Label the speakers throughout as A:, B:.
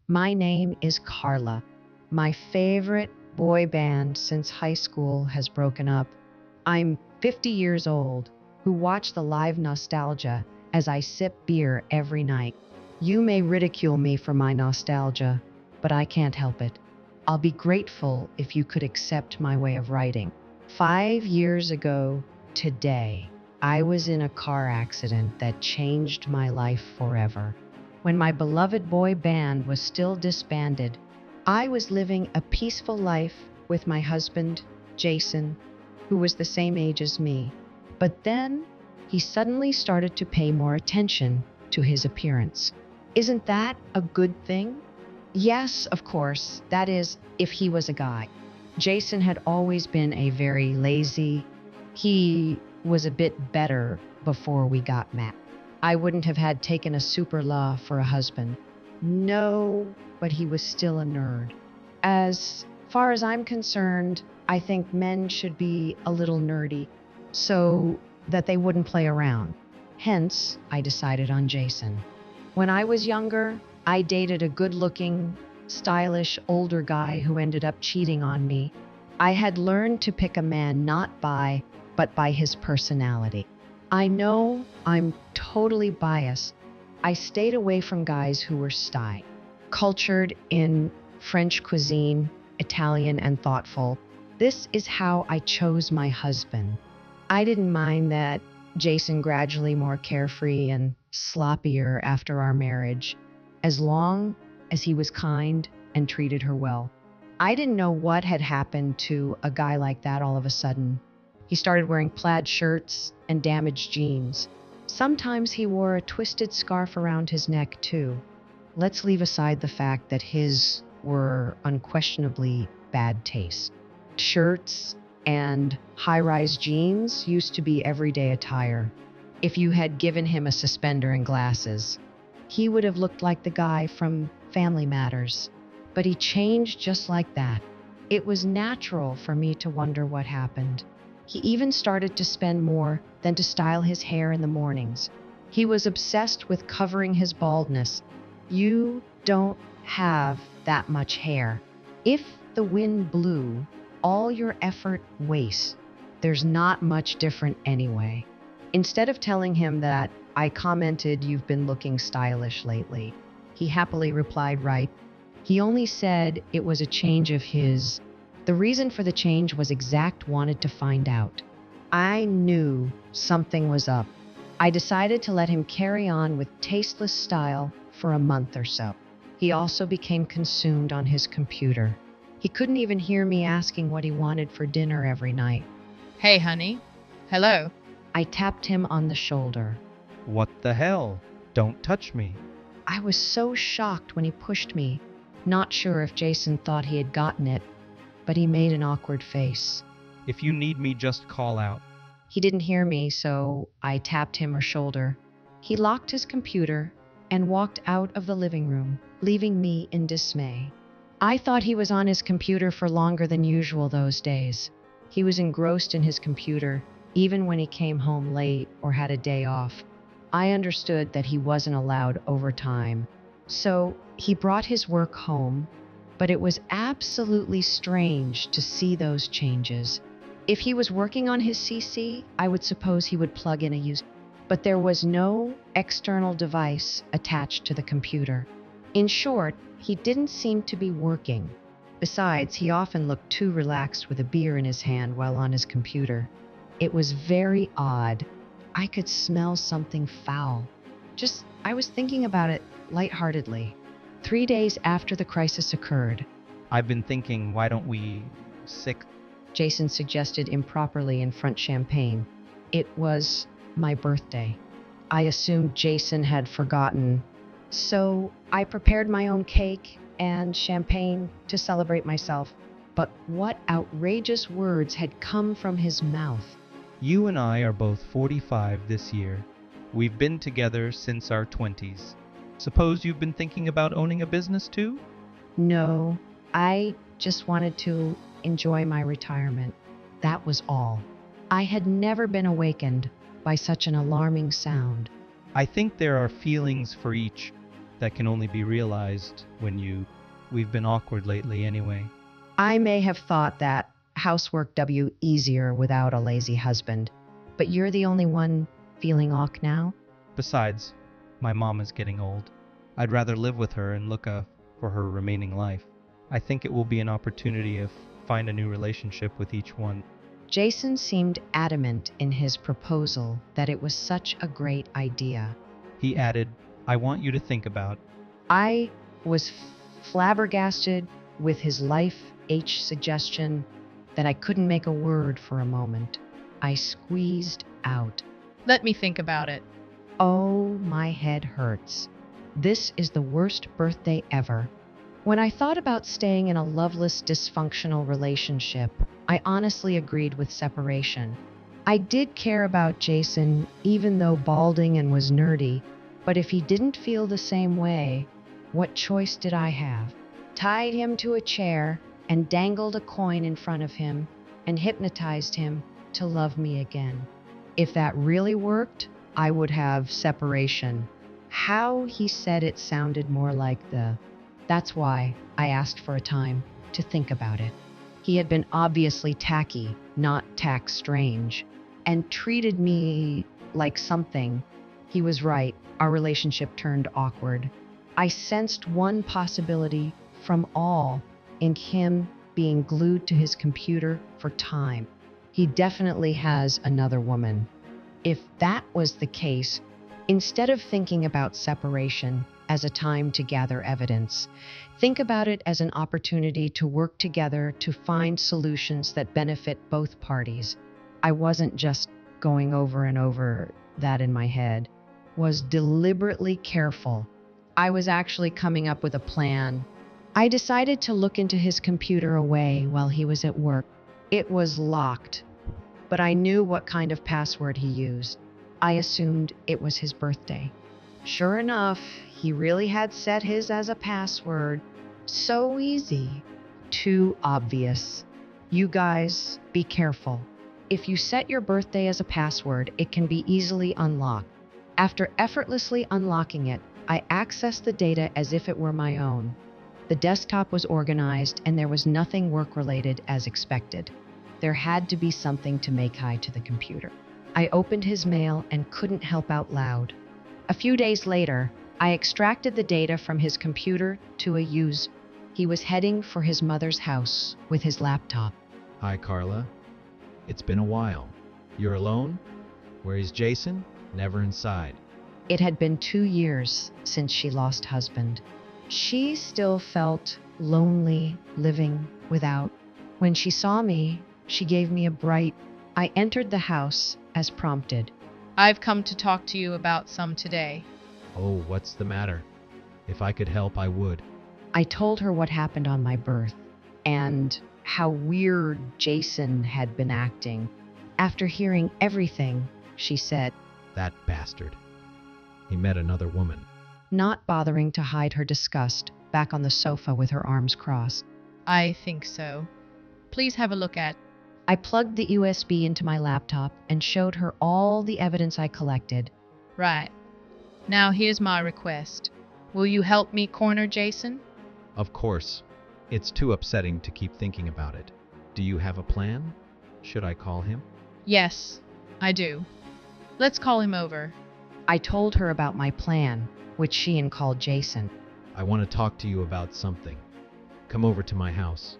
A: My name is Carla. My favorite boy band since high school has broken up. I'm 50 years old, who watch the live nostalgia as I sip beer every night. You may ridicule me for my nostalgia, but I can't help it. I'll be grateful if you could accept my way of writing. 5 years ago today, I was in a car accident that changed my life forever. When my beloved boy band was still disbanded, I was living a peaceful life with my husband, Jason, who was the same age as me. But then he suddenly started to pay more attention to his appearance. Isn't that a good thing? Yes, of course, that is, if he was a guy. Jason had always been a very lazy. He was a bit better before we got married. I wouldn't have had taken a super law for a husband. No, but he was still a nerd. As far as I'm concerned, I think men should be a little nerdy so that they wouldn't play around. Hence, I decided on Jason. When I was younger, I dated a good-looking, stylish, older guy who ended up cheating on me. I had learned to pick a man not by, but by his personality. I know I'm totally biased. I stayed away from guys who were cultured in French cuisine, Italian, and thoughtful. This is how I chose my husband. I didn't mind that Jason gradually more carefree and sloppier after our marriage, as long as he was kind and treated her well. I didn't know what had happened to a guy like that all of a sudden. He started wearing plaid shirts and damaged jeans. Sometimes he wore a twisted scarf around his neck, too. Let's leave aside the fact that his were unquestionably bad taste. Shirts and high-rise jeans used to be everyday attire. If you had given him a suspender and glasses, he would have looked like the guy from Family Matters. But he changed just like that. It was natural for me to wonder what happened. He even started to spend more than to style his hair in the mornings. He was obsessed with covering his baldness. You don't have that much hair. If the wind blew, all your effort wastes. There's not much different anyway. Instead of telling him that I commented, "You've been looking stylish lately," he happily replied, "Right." He only said it was a change of his. The reason for the change was wanted to find out. I knew something was up. I decided to let him carry on with tasteless style for a month or so. He also became consumed on his computer. He couldn't even hear me asking what he wanted for dinner every night.
B: Hey, honey. Hello.
A: I tapped him on the shoulder.
C: What the hell? Don't touch me.
A: I was so shocked when he pushed me, not sure if Jason thought he had gotten it, but he made an awkward face.
C: If you need me, just call out.
A: He didn't hear me, so I tapped him on the shoulder. He locked his computer and walked out of the living room, leaving me in dismay. I thought he was on his computer for longer than usual those days. He was engrossed in his computer, even when he came home late or had a day off. I understood that he wasn't allowed overtime, so he brought his work home, but it was absolutely strange to see those changes. If he was working on his CC, I would suppose he would plug in a USB, but there was no external device attached to the computer. In short, he didn't seem to be working. Besides, he often looked too relaxed with a beer in his hand while on his computer. It was very odd. I could smell something foul. I was thinking about it lightheartedly. 3 days after the crisis occurred,
C: I've been thinking, why don't we sick?
A: Jason suggested improperly in front champagne. It was my birthday. I assumed Jason had forgotten, so I prepared my own cake and champagne to celebrate myself. But what outrageous words had come from his mouth?
C: You and I are both 45 this year. We've been together since our 20s. Suppose you've been thinking about owning a business too?
A: No, I just wanted to enjoy my retirement. That was all. I had never been awakened by such an alarming sound.
C: I think there are feelings for each. that can only be realized when we've been awkward lately anyway.
A: I may have thought that housework W easier without a lazy husband, but you're the only one feeling awk now?
C: Besides, my mom is getting old. I'd rather live with her and look for her remaining life. I think it will be an opportunity to find a new relationship with each one.
A: Jason seemed adamant in his proposal that it was such a great idea.
C: He added, I want you to think about.
A: I was flabbergasted with his life H suggestion that I couldn't make a word for a moment. I squeezed out,
B: Let me think about it.
A: "Oh, my head hurts. This is the worst birthday ever." When I thought about staying in a loveless, dysfunctional relationship, I honestly agreed with separation. I did care about Jason, even though balding and was nerdy, but if he didn't feel the same way, what choice did I have? Tied him to a chair and dangled a coin in front of him and hypnotized him to love me again. If that really worked, I would have separation. How he said it sounded more like That's why I asked for a time to think about it. He had been obviously tacky, not tack strange, and treated me like something. He was right. Our relationship turned awkward. I sensed one possibility from all in him being glued to his computer for time. He definitely has another woman. If that was the case, instead of thinking about separation as a time to gather evidence, think about it as an opportunity to work together to find solutions that benefit both parties. I wasn't just going over and over that in my head, was deliberately careful. I was actually coming up with a plan. I decided to look into his computer away while he was at work. It was locked, but I knew what kind of password he used. I assumed it was his birthday. Sure enough, he really had set his as a password. So easy. Too obvious. You guys, be careful. If you set your birthday as a password, it can be easily unlocked. After effortlessly unlocking it, I accessed the data as if it were my own. The desktop was organized and there was nothing work-related as expected. There had to be something to make high to the computer. I opened his mail and couldn't help out loud. A few days later, I extracted the data from his computer to a user. He was heading for his mother's house with his laptop.
D: Hi, Carla. It's been a while. You're alone? Where is Jason? Never inside.
A: It had been 2 years since she lost husband. She still felt lonely living without. When she saw me, she gave me a bright. I entered the house as prompted.
B: I've come to talk to you about some today.
D: Oh, what's the matter? If I could help, I would.
A: I told her what happened on my birth and how weird Jason had been acting. After hearing everything, she said,
D: That bastard. He met another woman.
A: not bothering to hide her disgust, back on the sofa with her arms crossed.
B: I think so. Please have a look at.
A: I plugged the USB into my laptop and showed her all the evidence I collected.
B: Right. Now here's my request. Will you help me corner Jason?
D: Of course. It's too upsetting to keep thinking about it. Do you have a plan? Should I call him?
B: Yes, I do. Let's call him over.
A: I told her about my plan, which she called Jason.
D: I want to talk to you about something. Come over to my house.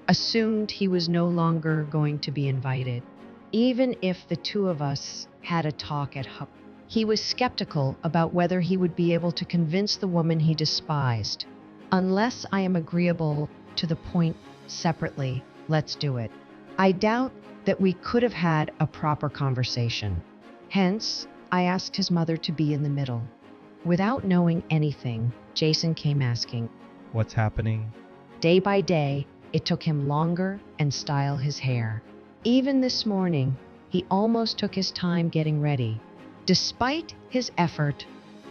A: Assumed he was no longer going to be invited. Even if the two of us had a talk at home, he was skeptical about whether he would be able to convince the woman he despised. Unless I am agreeable to the point separately, let's do it. I doubt that we could have had a proper conversation. Hence, I asked his mother to be in the middle. Without knowing anything, Jason came asking.
C: What's happening?
A: Day by day, it took him longer and style his hair. Even this morning, he almost took his time getting ready. Despite his effort,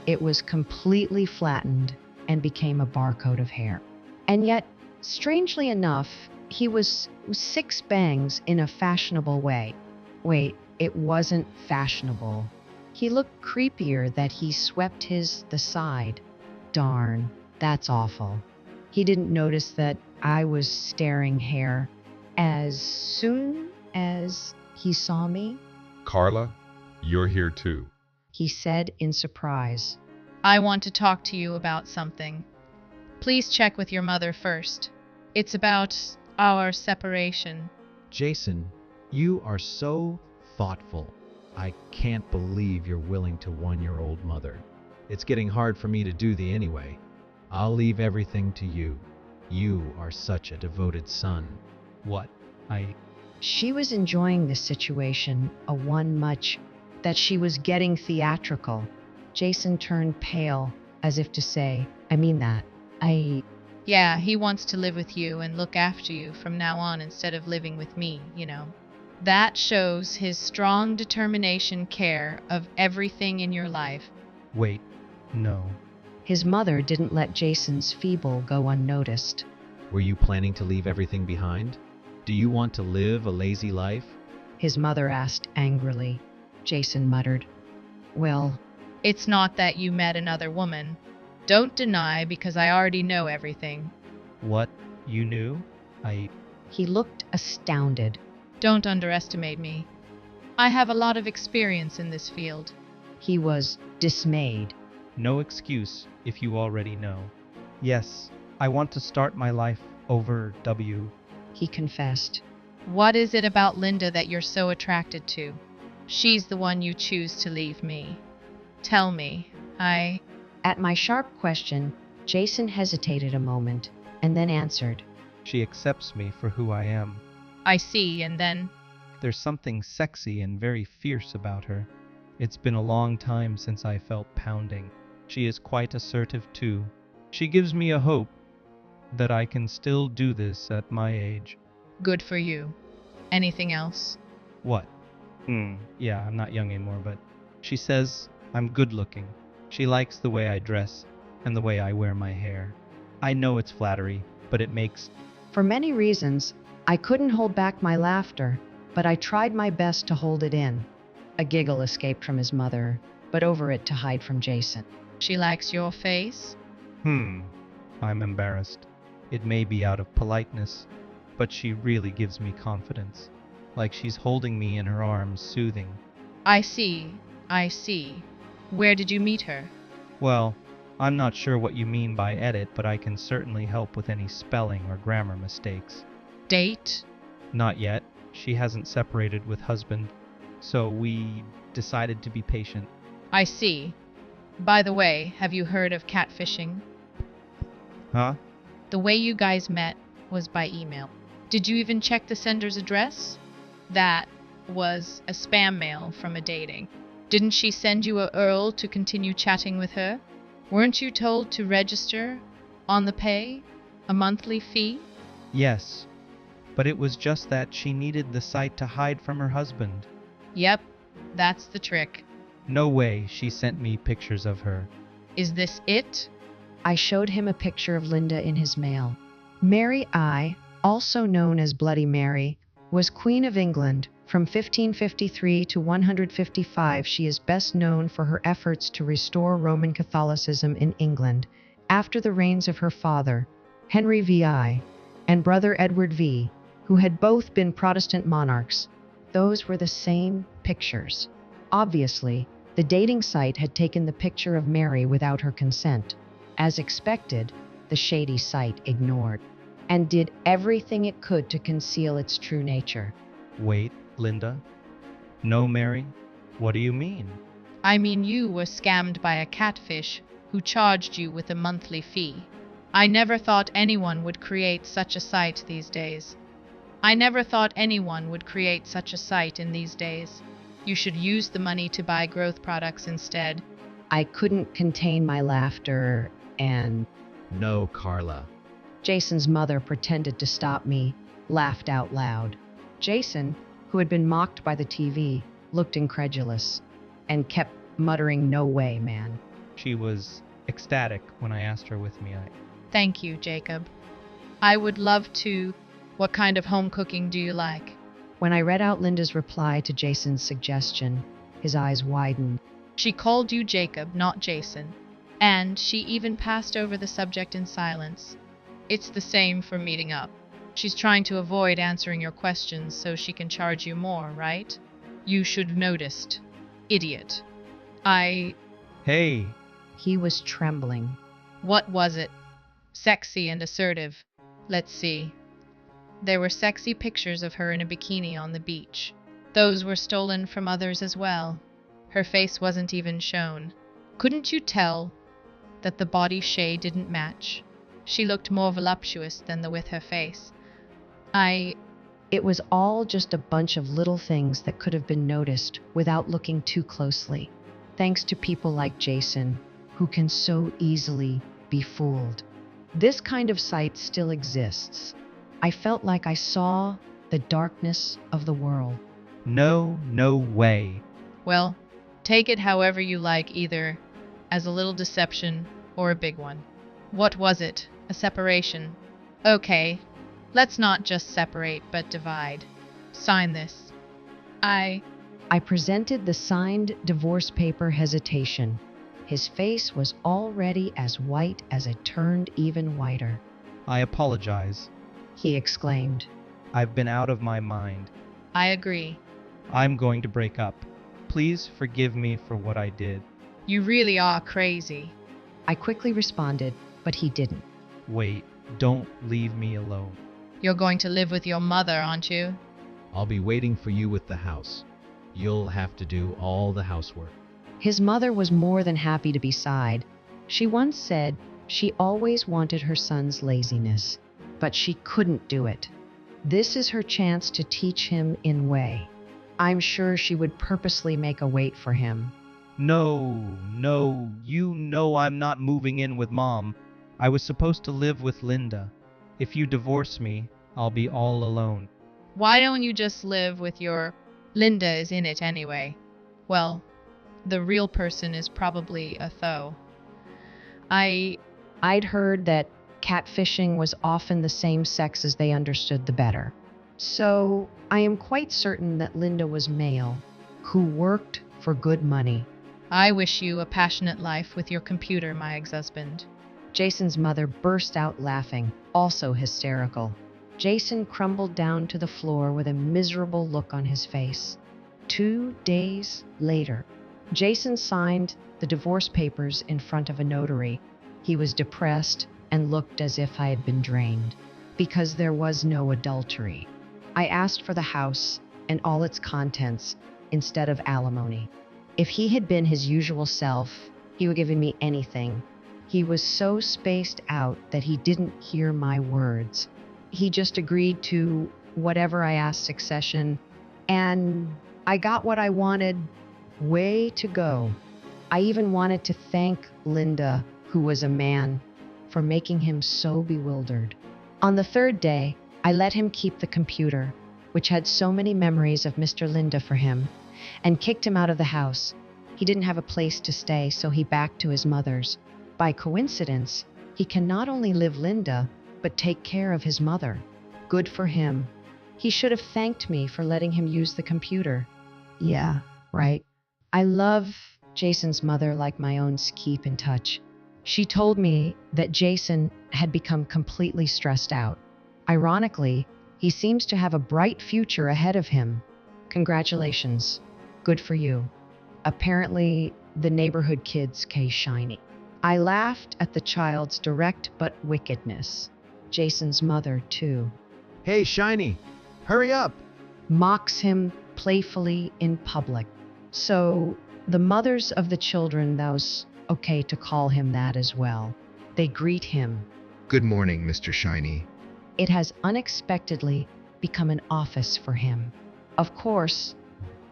A: it was completely flattened and became a barcode of hair. And yet, strangely enough, he was 6 bangs in a fashionable way. Wait, it wasn't fashionable. He looked creepier that he swept the side. Darn, that's awful. He didn't notice that I was staring hair. As soon as he saw me,
E: Carla, you're here too.
A: he said in surprise.
B: I want to talk to you about something. Please check with your mother first. It's about our separation.
D: Jason, you are so thoughtful. I can't believe you're willing to one-year-old mother. It's getting hard for me to do the anyway. I'll leave everything to you. You are such a devoted son.
C: What?
A: She was enjoying this situation a one much that she was getting theatrical. Jason turned pale, as if to say, I mean that.
B: Yeah, he wants to live with you and look after you from now on instead of living with me, you know. That shows his strong determination care of everything in your life.
C: Wait, no.
A: His mother didn't let Jason's feeble go unnoticed.
D: Were you planning to leave everything behind? Do you want to live a lazy life?
A: His mother asked angrily. Jason muttered, Well,
B: It's not that you met another woman. Don't deny because I already know everything.
C: What? You knew?
A: he looked astounded.
B: Don't underestimate me. I have a lot of experience in this field.
A: He was dismayed.
C: No excuse if you already know. Yes, I want to start my life over,
A: He confessed.
B: What is it about Linda that you're so attracted to? She's the one you choose to leave me. Tell me.
A: At my sharp question, Jason hesitated a moment and then answered.
C: She accepts me for who I am.
B: I see, and then...
C: There's something sexy and very fierce about her. It's been a long time since I felt pounding. She is quite assertive too. She gives me a hope that I can still do this at my age.
B: Good for you. Anything else?
C: What? Yeah, I'm not young anymore, but she says I'm good looking. She likes the way I dress and the way I wear my hair. I know it's flattery, but it makes...
A: For many reasons, I couldn't hold back my laughter, but I tried my best to hold it in. A giggle escaped from his mother, but over it to hide from Jason.
B: She likes your face?
C: I'm embarrassed. It may be out of politeness, but she really gives me confidence. Like she's holding me in her arms, soothing.
B: I see. Where did you meet her?
C: Well, I'm not sure what you mean by edit, but I can certainly help with any spelling or grammar mistakes.
B: Date?
C: Not yet. She hasn't separated with husband, so we decided to be patient.
B: I see. By the way, have you heard of catfishing?
C: Huh?
B: The way you guys met was by email. Did you even check the sender's address? That was a spam mail from a dating. Didn't she send you a URL to continue chatting with her? Weren't you told to register on the pay? A monthly fee?
C: Yes, but it was just that she needed the site to hide from her husband.
B: Yep, that's the trick.
C: No way she sent me pictures of her.
B: Is this it?
A: I showed him a picture of Linda in his mail. Mary I, also known as Bloody Mary, was Queen of England. From 1553 to 155, she is best known for her efforts to restore Roman Catholicism in England after the reigns of her father, Henry VI, and brother Edward V, who had both been Protestant monarchs. Those were the same pictures. Obviously, the dating site had taken the picture of Mary without her consent. As expected, the shady site ignored and did everything it could to conceal its true nature.
C: Wait, Linda? No, Mary? What do you mean?
B: I mean, you were scammed by a catfish who charged you with a monthly fee. I never thought anyone would create such a site these days. In these days. You should use the money to buy growth products instead.
A: I couldn't contain my laughter and
D: No, Carla.
A: Jason's mother pretended to stop me, laughed out loud. Jason, who had been mocked by the TV, looked incredulous and kept muttering, "No way, man."
C: She was ecstatic when I asked her with me.
B: Thank you, Jacob. I would love to. What kind of home cooking do you like?
A: When I read out Linda's reply to Jason's suggestion, his eyes widened.
B: She called you Jacob, not Jason. And she even passed over the subject in silence. It's the same for meeting up. She's trying to avoid answering your questions so she can charge you more, right? You should have noticed. Idiot.
C: Hey,
A: He was trembling.
B: What was it? Sexy and assertive. Let's see. There were sexy pictures of her in a bikini on the beach. Those were stolen from others as well. Her face wasn't even shown. Couldn't you tell that the body shade didn't match? She looked more voluptuous than with her face.
A: It was all just a bunch of little things that could have been noticed without looking too closely, thanks to people like Jason, who can so easily be fooled. This kind of site still exists. I felt like I saw the darkness of the world.
C: no way.
B: Well, take it however you like, either as a little deception or a big one. What was it? A separation? Okay, let's not just separate, but divide. Sign this.
A: I presented the signed divorce paper hesitation. His face was already as white as it turned even whiter.
C: I apologize.
A: He exclaimed.
C: I've been out of my mind.
B: I agree.
C: I'm going to break up. Please forgive me for what I did.
B: You really are crazy.
A: I quickly responded, but he didn't.
C: Wait, don't leave me alone.
B: You're going to live with your mother, aren't you?
D: I'll be waiting for you with the house. You'll have to do all the housework.
A: His mother was more than happy to be beside. She once said she always wanted her son's laziness, but she couldn't do it. This is her chance to teach him in way. I'm sure she would purposely make a wait for him.
C: No, you know I'm not moving in with Mom. I was supposed to live with Linda. If you divorce me, I'll be all alone.
B: Why don't you just live with your... Linda is in it anyway. Well, the real person is probably a Tho.
A: I'd heard that catfishing was often the same sex as they understood the better. So I am quite certain that Linda was male, who worked for good money.
B: I wish you a passionate life with your computer, my ex-husband.
A: Jason's mother burst out laughing, also hysterical. Jason crumbled down to the floor with a miserable look on his face. 2 days later, Jason signed the divorce papers in front of a notary. He was depressed and looked as if I had been drained, because there was no adultery. I asked for the house and all its contents instead of alimony. If he had been his usual self, he would have given me anything. He was so spaced out that he didn't hear my words. He just agreed to whatever I asked succession, and I got what I wanted. Way to go. I even wanted to thank Linda, who was a man, for making him so bewildered. On the 3rd day, I let him keep the computer, which had so many memories of Mr. Linda for him, and kicked him out of the house. He didn't have a place to stay, so he backed to his mother's. By coincidence, he can not only live Linda, but take care of his mother. Good for him. He should have thanked me for letting him use the computer. Yeah, right. I love Jason's mother like my own. Keep in touch. She told me that Jason had become completely stressed out. Ironically, he seems to have a bright future ahead of him. Congratulations. Good for you. Apparently, the neighborhood kid's case shiny. I laughed at the child's direct but wickedness. Jason's mother, too,
D: Hey, Shiny, hurry up!
A: mocks him playfully in public. So, the mothers of the children, thou's okay to call him that as well. They greet him.
F: Good morning, Mr. Shiny.
A: It has unexpectedly become an office for him. Of course,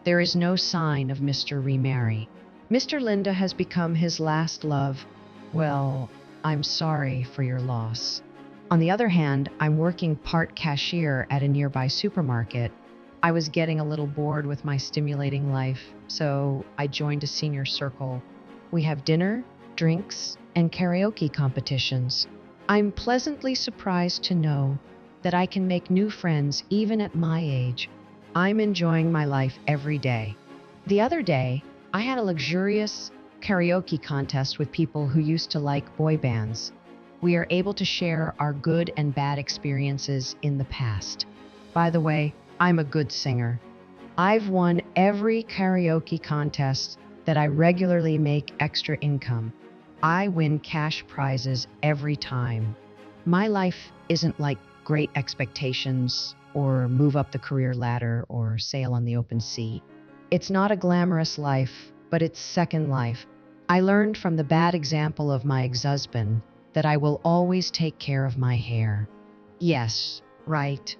A: there is no sign of Mr. Remarry. Mr. Linda has become his last love. Well, I'm sorry for your loss. On the other hand, I'm working part cashier at a nearby supermarket. I was getting a little bored with my stimulating life, so I joined a senior circle. We have dinner, drinks, and karaoke competitions. I'm pleasantly surprised to know that I can make new friends even at my age. I'm enjoying my life every day. The other day, I had a luxurious karaoke contests with people who used to like boy bands. We are able to share our good and bad experiences in the past. By the way, I'm a good singer. I've won every karaoke contest that I regularly make extra income. I win cash prizes every time. My life isn't like Great Expectations or Move Up the Career Ladder or Sail on the Open Sea. It's not a glamorous life, but it's second life. I learned from the bad example of my ex-husband that I will always take care of my hair. Yes, right.